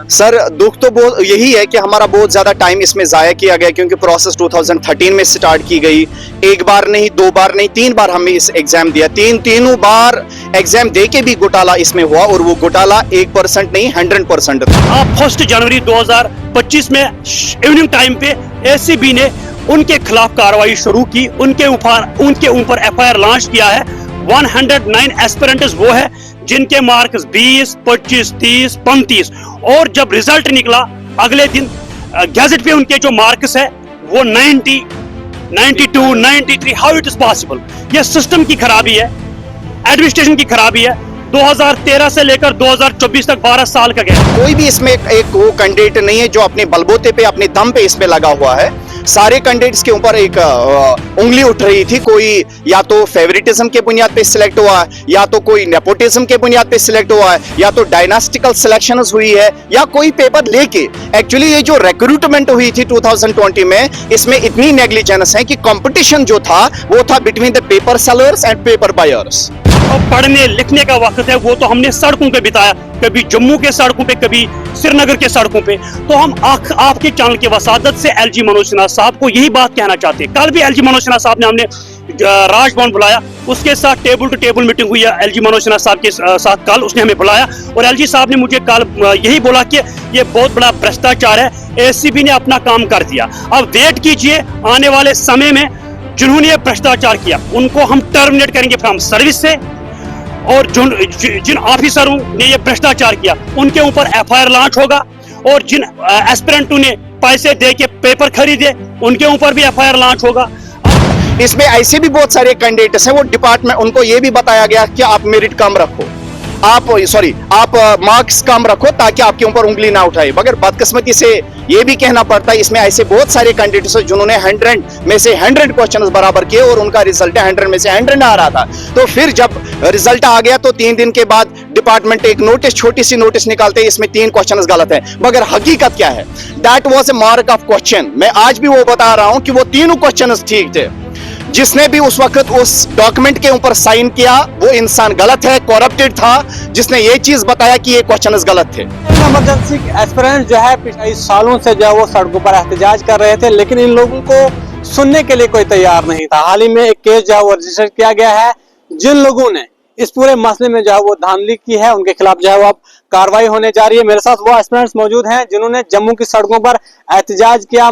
Sir दुख तो बहुत यही है कि हमारा बहुत ज़्यादा टाइम इसमें ज़ाया किया गया, क्योंकि प्रोसेस 2013 में स्टार्ट की गई। एक बार नहीं, दो बार नहीं, तीन बार हमने इस एग्जाम दिया। तीनों बार एग्जाम दे के भी घोटाला इसमें हुआ, और वो घोटाला 1% नहीं 100% था। आप 1 जनवरी 2025 में इवनिंग टाइम पे एसीबी ने उनके खिलाफ कार्रवाई शुरू की, उनके ऊपर एफआईआर लॉन्च किया है। 109 एस्पिरेंट्स वो है जिनके मार्क्स 20, 25, 30, 35, और जब रिजल्ट निकला अगले दिन गैजेट पे उनके जो मार्क्स है वो 90, 92, 93। How it is possible? ये सिस्टम की खराबी है, एडमिनिस्ट्रेशन की खराबी है। 2013 से लेकर 2024 तक 12 साल का गया। कोई भी इसमें एक वो कैंडिडेट नहीं है जो अपने बलबूते पे, अपने दम पे इसमें लगा हुआ है। सारे कैंडिडेट्स के ऊपर एक उंगली उठ रही थी। कोई या तो फेवरेटिज्म के बुनियाद पे सिलेक्ट हुआ है, या तो कोई नेपोटिज्म के बुनियाद पे सिलेक्ट हुआ है, या तो डायनास्टिकल सिलेक्शंस हुई है, या कोई पेपर लेके। एक्चुअली ये जो रिक्रूटमेंट हुई थी 2020 में, इसमें इतनी नेग्लिजेंस है कि कंपटीशन जो था वो था between the paper sellers and paper buyers. और पढ़ने लिखने का वक्त है वो तो हमने सड़कों पे बिताया, कभी जम्मू के सड़कों पे, कभी श्रीनगर के सड़कों पे। तो हम आपके चैनल के वसादत से एलजी मनोज सिन्हा साहब को यही बात कहना चाहते हैं। कल भी एलजी मनोज सिन्हा साहब ने हमने राजभवन बुलाया, उसके साथ टेबल टू टेबल मीटिंग हुई है एलजी मनोज सिन्हा साहब के साथ। कल उसने हमें बुलाया और एलजी साहब ने मुझे कल यही बोला कि ये बहुत बड़ा भ्रष्टाचार है, एसीबी ने अपना काम कर दिया। अब वेट कीजिए, आने वाले समय में जिन्होंने भ्रष्टाचार किया उनको हम टर्मिनेट करेंगे फ्रॉम सर्विस से, और जिन ऑफिसरों ने ये भ्रष्टाचार किया उनके ऊपर एफआईआर लॉन्च होगा, और जिन एस्पिरेंटों ने पैसे दे के पेपर खरीदे उनके ऊपर भी एफआईआर लॉन्च होगा। इसमें ऐसे भी बहुत सारे कैंडिडेट्स हैं, वो डिपार्टमेंट, उनको ये भी बताया गया कि आप मेरिट कम रखो, आप मार्क्स कम रखो ताकि आपके ऊपर उंगली ना उठाए। मगर बदकिस्मती से ये भी कहना पड़ता है, इसमें ऐसे बहुत सारे कैंडिडेट्स हैं जिन्होंने 100 में से 100 क्वेश्चंस बराबर किए, और उनका रिजल्ट 100 में से 100 आ रहा था। तो फिर जब रिजल्ट आ गया तो 3 दिन के बाद डिपार्टमेंट एक नोटिस, छोटी सी नोटिस निकालते हैं, इसमें 3 क्वेश्चंस गलत है। मगर हकीकत क्या है? That was a mark of question. मैं आज भी वो बता रहा हूं कि वो तीनों क्वेश्चंस ठीक थे। जिसने भी उस वक्त उस डॉक्यूमेंट के ऊपर साइन किया वो इंसान गलत है, करप्टेड था, जिसने ये चीज बताया कि ये क्वेश्चंस गलत थे। इमरजेंसी एस्पिरेंट जो है पिछले सालों से जो है वो सड़कों पर एहतजाज कर रहे थे, लेकिन इन लोगों को सुनने के लिए कोई तैयार नहीं था। हाल ही में एक केस जो है वो रजिस्टर किया गया है। जिन लोगों ने इस पूरे मसले में जो है वो धांधली की है उनके खिलाफ जो है वो अब कार्रवाई होने जा रही है। मेरे साथ वो एस्पिरेंट्स मौजूद हैं जिन्होंने जम्मू की सड़कों पर एहतजाज किया,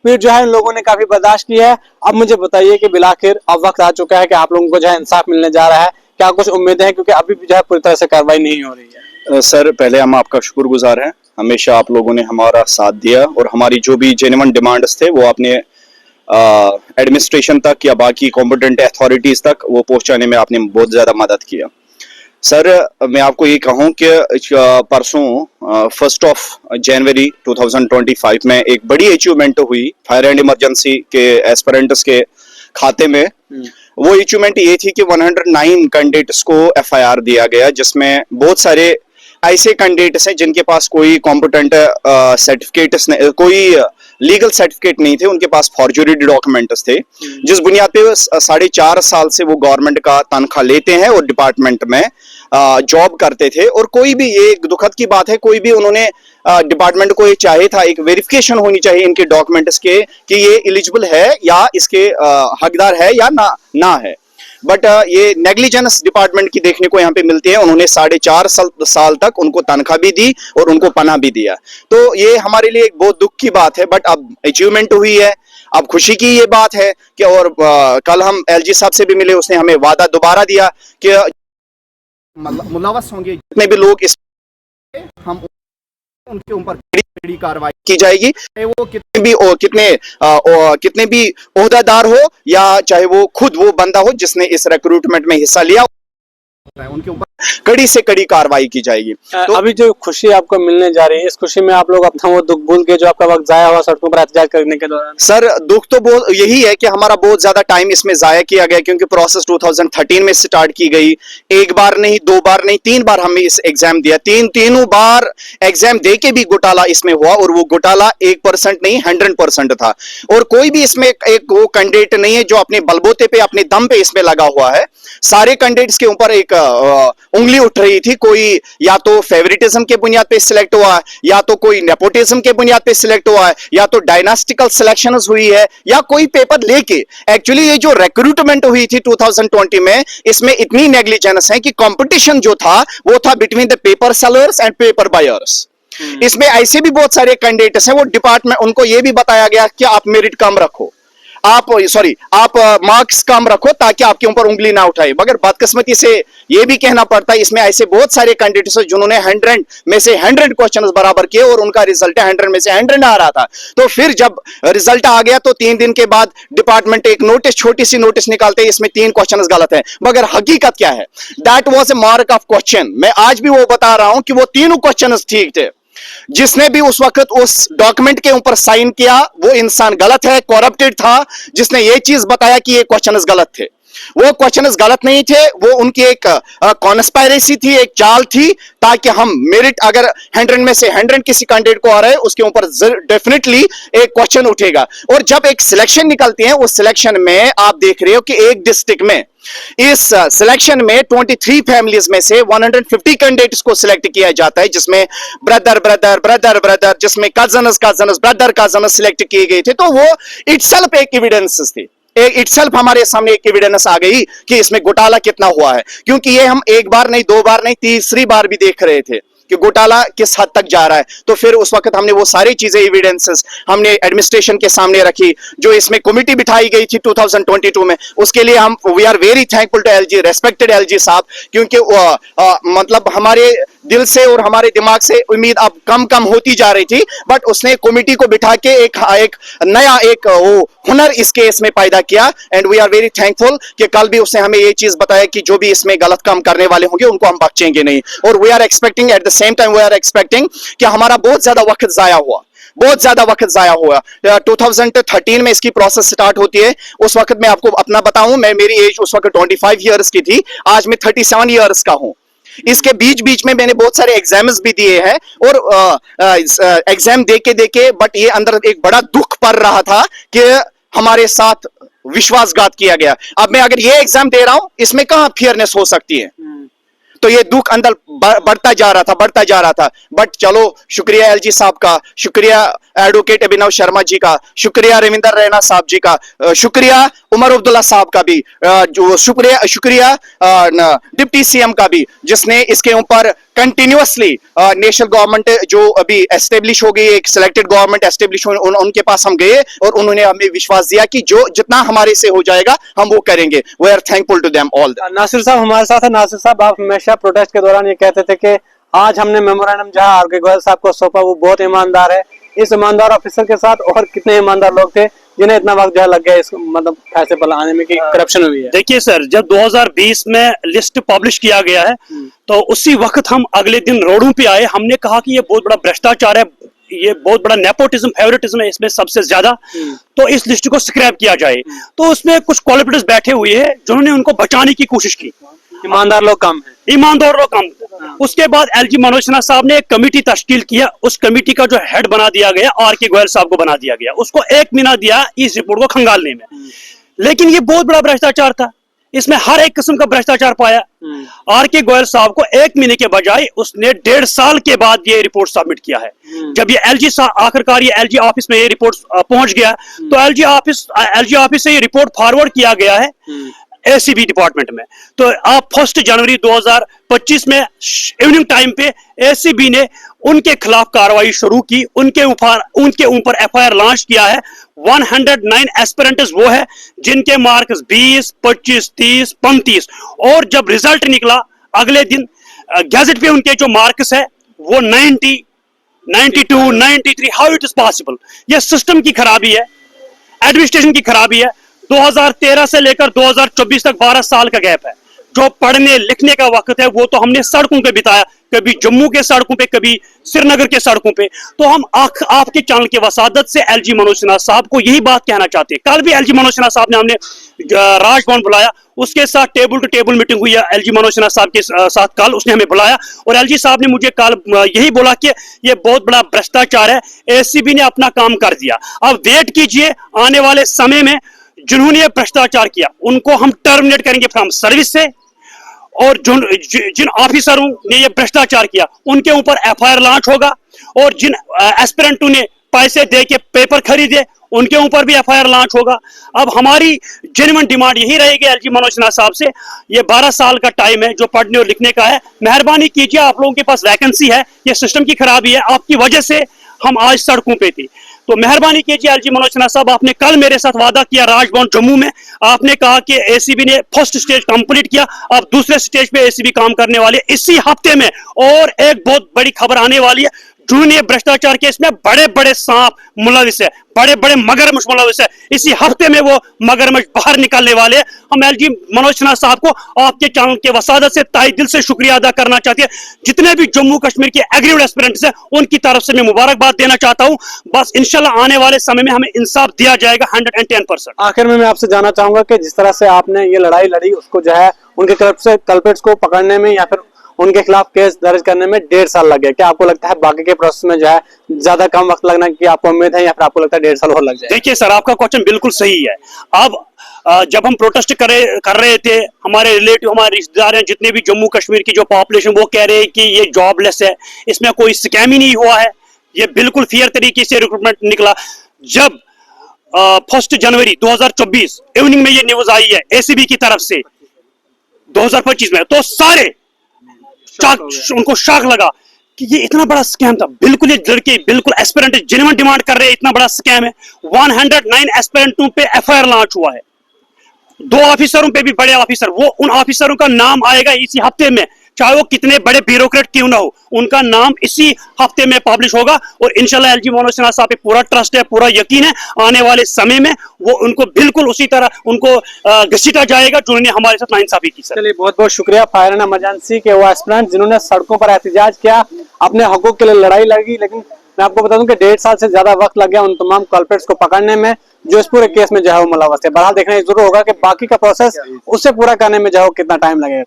फिर जो है इन लोगों ने काफी बर्दाश्त की है। अब मुझे बताइए कि बिलाखिर अब वक्त आ चुका है कि आप लोगों को जो है इंसाफ मिलने जा रहा है, क्या कुछ उम्मीदें हैं? क्योंकि अभी भी जो है पूरी तरह से कार्रवाई नहीं हो रही है। सर पहले हम आपका शुक्रगुजार हैं, हमेशा आप लोगों ने हमारा साथ दिया, और हमारी जो भी जेन्युइन डिमांड्स थे वो आपने एडमिनिस्ट्रेशन तक या बाकी कॉम्पिटेंट अथॉरिटीज तक वो पहुंचाने में आपने बहुत ज्यादा मदद किया। सर मैं आपको ये कहूँ कि परसों 1 जनवरी 2025 में एक बड़ी अचीवमेंट हुई फायर एंड इमरजेंसी के एस्पिरेंट्स के खाते में। वो अचीवमेंट ये थी कि 109 कैंडिडेट्स को एफआईआर दिया गया, जिसमें बहुत सारे ऐसे कैंडिडेट्स हैं जिनके पास कोई कॉम्पिटेंट सर्टिफिकेट्स, कोई लीगल सर्टिफिकेट नहीं थे, उनके पास फॉर्जरी डॉक्यूमेंट्स थे, जिस बुनियाद पे 4.5 साल से वो गवर्नमेंट का तनख्वाह लेते हैं और डिपार्टमेंट में जॉब करते थे। और कोई भी, ये दुखद की बात है, कोई भी उन्होंने डिपार्टमेंट को ये चाहे था, एक वेरिफिकेशन होनी चाहिए इनके डॉक्यूमेंट्स के कि ये एलिजिबल है या इसके हकदार है या ना है। बट ये नेग्लिजेंस डिपार्टमेंट की देखने को यहाँ पे मिलती है। उन्होंने 4.5 साल तक उनको तनख्वाह भी दी और उनको पनाह भी दिया। तो ये हमारे लिए एक बहुत दुख की बात है। बट अब अचीवमेंट हुई है, अब खुशी की ये बात है कि, और कल हम एलजी साहब से भी मिले, उसने हमें वादा दोबारा दिया कि मुलव्वस होंगे जितने भी लोग इस, हम उनके ऊपर कड़ी कार्रवाई की जाएगी, वो कितने भी ओहदेदार हो या चाहे वो खुद वो बंदा हो जिसने इस रिक्रूटमेंट में हिस्सा लिया, उनके ऊपर कड़ी से कड़ी कार्रवाई की जाएगी। तो अभी जो खुशी आपको मिलने जा रही है, इस खुशी में आप लोग अपना वो दुख भूल के जो आपका वक्त जाया हुआ सड़कों पर एहतजाज करने के दौरान? सर दुख तो बहुत यही है कि हमारा बहुत ज्यादा टाइम इसमें जाया किया गया, क्योंकि प्रोसेस 2013 में स्टार्ट की गई। एक बार नहीं, दो बार नहीं, 3 बार हमने इस एग्जाम दिया। तीनों बार एग्जाम दे के भी घोटाला इसमें हुआ, और वो घोटाला 1% नहीं 100% था। और कोई भी इसमें एक वो कैंडिडेट नहीं है जो अपने बलबूते पे, अपने दम पे इसमें लगा हुआ है। सारे कैंडिडेट्स के ऊपर एक उंगली उठ रही थी, कोई या तो फेवरिटिज्म के बुनियाद पे सिलेक्ट हुआ है, या तो कोई नेपोटिज्म के बुनियाद पे सिलेक्ट हुआ है, या तो डायनास्टिकल सिलेक्शंस हुई है, या कोई पेपर लेके। एक्चुअली ये जो रिक्रूटमेंट हुई थी 2020 में, इसमें इतनी नेग्लिजेंस है कि कंपटीशन जो था वो था between the paper sellers and paper buyers. इसमें ऐसे भी बहुत सारे कैंडिडेट्स हैं, वो डिपार्टमेंट, उनको ये भी बताया गया कि आप मेरिट कम रखो, आप मार्क्स कम रखो ताकि आपके ऊपर उंगली ना उठाए। मगर बदकिस्मती से ये भी कहना पड़ता है, इसमें ऐसे बहुत सारे कैंडिडेट्स हैं जिन्होंने 100 में से 100 क्वेश्चंस बराबर किए और उनका रिजल्ट 100 में से 100 आ रहा था। तो फिर जब रिजल्ट आ गया तो 3 दिन के बाद डिपार्टमेंट एक नोटिस, छोटी सी नोटिस निकालते हैं, इसमें 3 क्वेश्चंस गलत है। मगर हकीकत क्या है? That was a mark of question. मैं आज भी वो बता रहा हूं कि वो तीनों क्वेश्चंस ठीक थे। जिसने भी उस वक्त उस डॉक्यूमेंट के ऊपर साइन किया वो इंसान गलत है, करप्टेड था। जिसने ये चीज बताया कि ये क्वेश्चंस गलत थे, वो क्वेश्चंस गलत नहीं थे, वो उनकी एक कॉन्स्पायरेसी थी, एक चाल थी, ताकि हम मेरिट, अगर 100 में से 100 किसी कैंडिडेट को आ रहा है उसके ऊपर डेफिनेटली एक क्वेश्चन उठेगा। और जब एक सिलेक्शन निकलती है, उस सिलेक्शन में आप देख रहे हो कि एक डिस्ट्रिक्ट में, इस सिलेक्शन में 23 फैमिलीज में से 150 कैंडिडेट्स को सिलेक्ट किया जाता है, जिसमें ब्रदर ब्रदर ब्रदर ब्रदर, जिसमें cousins cousins brother cousins select किए गए थे। तो वो इटसेल्फ एक एविडेंस थी, इटसेल्फ हमारे सामने एक एविडेंस आ गई कि इसमें घोटाला कितना हुआ है। क्योंकि ये हम एक बार नहीं, 2 बार नहीं, तीसरी बार भी देख रहे थे कि घोटाला किस हद तक जा रहा है। तो फिर उस वक्त हमने वो सारी चीजें, एविडेंसेस हमने एडमिनिस्ट्रेशन के सामने रखी। जो इसमें कमेटी बिठाई गई थी 2022 में, उसके लिए हम we are very thankful to LG, respected LG साहब, क्योंकि मतलब हमारे दिल से और हमारे दिमाग से उम्मीद अब कम कम होती जा रही थी, बट उसने कमेटी को बिठा के एक नया एक वो हुनर इस केस में पैदा किया। And we are very thankful कि कल भी उसने हमें ये चीज बताया कि जो भी इसमें गलत काम करने वाले होंगे उनको हम बख्शेंगे नहीं। और we are expecting, at the same time we are expecting कि हमारा बहुत ज्यादा वक्त जाया हुआ, बहुत ज्यादा वक्त जाया हुआ। 2013 में इसकी प्रोसेस स्टार्ट होती है। उस वक्त मैं आपको अपना बताऊं, मेरी एज उस वक्त 25 ईयर्स की थी, आज मैं 37 ईयर्स का हूं। इसके बीच बीच में मैंने बहुत सारे एग्जाम्स भी दिए हैं, और एग्जाम देके बट ये अंदर एक बड़ा दुख पड़ रहा था कि हमारे साथ विश्वासघात किया गया। अब मैं अगर ये एग्जाम दे रहा हूं, इसमें कहां फेयरनेस हो सकती है? तो ये दुख अंदर बढ़ता जा रहा था। बट चलो, शुक्रिया एलजी साहब का, शुक्रिया एडवोकेट अभिनव शर्मा जी का, शुक्रिया रविंदर रैना साहब जी का, शुक्रिया उमर अब्दुल्ला साहब का भी, जो शुक्रिया डिप्टी सीएम का भी, जिसने इसके ऊपर कंटिन्यूअसली नेशनल गवर्नमेंट जो अभी एस्टेब्लिश हो गई, एक सिलेक्टेड गवर्नमेंट एस्टेब्लिश हो, उनके पास हम गए और उन्होंने हमें विश्वास दिया कि जो जितना हमारे से हो जाएगा हम वो करेंगे। We are thankful to them all. Nasir साहब हमारे साथ है। नासिर साहब, आप हमेशा प्रोटेस्ट के दौरान ये कहते थे कि आज हमने मेमोरेंडम जहां आरके गोयल साहब को सौंपा वो बहुत ईमानदार है। इस ईमानदार ऑफिसर के साथ और कितने ईमानदार लोग थे जिन्हें इतना वक्त जो है लग गया इस मतलब फैसले पर आने में कि करप्शन हुई है? देखिए सर, जब 2020 में लिस्ट पब्लिश किया गया है तो उसी वक्त हम अगले दिन रोडों पे आए। हमने कहा कि ये बहुत बड़ा भ्रष्टाचार है, ये बहुत बड़ा नेपोटिज्म, फेवरेटिज्म है इसमें सबसे ज्यादा, तो इस लिस्ट को स्क्रैप किया जाए। तो उसमें कुछ कॉर्पोरेट्स बैठे हुए हैं जिन्होंने उनको बचाने की कोशिश की। ईमानदार लोग कम है, ईमानदार लोग कम। उसके बाद एलजी मनोज सिन्हा साहब ने एक कमेटी तश्कील किया। उस कमेटी का जो हेड बना दिया गया, आरके गोयल साहब को बना दिया गया। उसको 1 महीना दिया इस रिपोर्ट को खंगालने में, लेकिन ये बहुत बड़ा भ्रष्टाचार था। इसमें हर एक किस्म का भ्रष्टाचार पाया। आरके गोयल साहब को 1 महीने के बजाय उसने 1.5 साल के बाद ये रिपोर्ट सबमिट किया है। जब ये आखिरकार ये एलजी ऑफिस में ये रिपोर्ट पहुंच गया, तो एलजी ऑफिस से ये रिपोर्ट फॉरवर्ड किया गया है एसीबी डिपार्टमेंट में। तो आप 1 जनवरी 2025 में इवनिंग टाइम पे एसीबी ने उनके खिलाफ कार्रवाई शुरू की, उनके ऊपर एफआईआर लॉन्च किया है। 109 एस्पिरेंट्स वो है जिनके मार्क्स 20, 25, 30, 35, और जब रिजल्ट निकला अगले दिन गैजेट पे उनके जो मार्क्स है वो 90, 92, 93। How it is possible? ये सिस्टम की खराबी है, एडमिनिस्ट्रेशन की खराबी है। 2013 से लेकर 2024 तक 12 साल का गैप है। जो पढ़ने लिखने का वक्त है वो तो हमने सड़कों पे बिताया, कभी जम्मू के सड़कों पे, कभी श्रीनगर के सड़कों पे। तो हम आपके चैनल के वसादत से एलजी मनोज सिन्हा साहब को यही बात कहना चाहते हैं। कल भी एलजी मनोज सिन्हा साहब ने हमने राजभवन बुलाया, उसके साथ टेबल टू टेबल मीटिंग हुई है एलजी मनोज सिन्हा साहब के साथ। कल उसने हमें बुलाया और एलजी साहब ने मुझे कल यही बोला कि ये बहुत बड़ा भ्रष्टाचार है, एसीबी ने अपना काम कर दिया। अब वेट कीजिए, आने वाले समय में जिन्होंने भ्रष्टाचार किया उनको हम टर्मिनेट करेंगे फ्रॉम सर्विस से, और जिन ऑफिसरों ने ये भ्रष्टाचार किया उनके ऊपर एफआईआर लॉन्च होगा, और जिन एस्पिरेंटों ने पैसे दे के पेपर खरीदे उनके ऊपर भी एफआईआर लॉन्च होगा। अब हमारी जेन्युइन डिमांड यही रहेगी एलजी मनोज सिन्हा साहब से, ये 12 साल का टाइम है जो पढ़ने और लिखने का है, मेहरबानी कीजिए, आप लोगों के पास वैकेंसी है, ये सिस्टम की खराबी है, आपकी वजह से हम आज सड़कों पे थे, तो मेहरबानी कीजिए एलजी मनोज सिन्हा साहब। आपने कल मेरे साथ वादा किया राजभवन जम्मू में, आपने कहा कि एसीबी ने फर्स्ट स्टेज कंप्लीट किया, अब दूसरे स्टेज पे एसीबी काम करने वाली है इसी हफ्ते में, और एक बहुत बड़ी खबर आने वाली है, जूनियर भ्रष्टाचार केस में बड़े बड़े सांप मुलविस है, बड़े बड़े मगरमच्छ मुलविस है, इसी हफ्ते में वो मगरमच्छ बाहर निकलने वाले हैं। हम एलजी मनोज सिन्हा साहब को आपके चैनल के वसादत से तहे दिल से शुक्रिया अदा करना चाहते हैं, जितने भी जम्मू कश्मीर के एग्रीड एस्पिरेंट्स हैं उनकी तरफ से मैं मुबारकबाद देना चाहता हूं। बस इंशाल्लाह आने वाले समय में हमें इंसाफ दिया जाएगा 110%। आखिर में मैं आपसे जानना चाहूंगा कि जिस तरह से आपने ये लड़ाई लड़ी, उसको जो है उनके तरफ से कल्प्रिट्स को पकड़ने में या फिर उनके खिलाफ केस दर्ज करने में 1.5 साल लग गया, क्या आपको लगता है बाकी के प्रोसेस में जो है ज्यादा कम वक्त लगना की आपको उम्मीद है, या फिर आपको लगता है 1.5 साल और लग जाए? देखिए सर, आपका क्वेश्चन बिल्कुल सही है। अब जब हम प्रोटेस्ट कर रहे थे, हमारे रिलेटिव, हमारे रिश्तेदार हैं जितने भी जम्मू कश्मीर की जो पॉपुलेशन, वो कह रहे हैं कि ये जॉबलेस है, इसमें कोई स्कैम ही नहीं हुआ है, ये बिल्कुल फेयर तरीके से रिक्रूटमेंट निकला। जब 1 जनवरी 2024 इवनिंग में ये न्यूज आई है एसीबी की तरफ से 2025 में, तो सारे उनको शॉक लगा कि ये इतना बड़ा स्कैम था। बिल्कुल ये लड़के बिल्कुल एस्पिरेंट जेन्युइन डिमांड कर रहे हैं, इतना बड़ा स्कैम है। 109 एस्पिरेंटों पे एफआईआर लॉन्च हुआ है, 2 ऑफिसरों पे भी बड़े ऑफिसर, वो उन ऑफिसरों का नाम आएगा इसी हफ्ते में, चाहे वो कितने बड़े ब्यूरोक्रेट क्यों ना हो, उनका नाम इसी हफ्ते में पब्लिश होगा। और इंशाल्लाह एलजी मनोज सिन्हा साहब पे पूरा ट्रस्ट है, पूरा यकीन है, आने वाले समय में वो उनको बिल्कुल उसी तरह उनको घसीटा जाएगा जो उन्होंने हमारे साथ नाइंसाफी की। सर चलिए, बहुत बहुत शुक्रिया फायर एंड इमरजेंसी के वो एस्पिरेंट जिन्होंने सड़कों पर एहतजाज किया, अपने हकूक के लिए लड़ाई लड़ी, लेकिन मैं आपको बता दूं कि 1.5 साल से ज्यादा वक्त लग गया उन तमाम कल्प्रिट्स को पकड़ने में जो इस पूरे केस में जो है वो मुलव्वस है। बहरहाल देखना जरूर होगा कि बाकी का प्रोसेस उससे पूरा करने में जो है कितना टाइम लगेगा।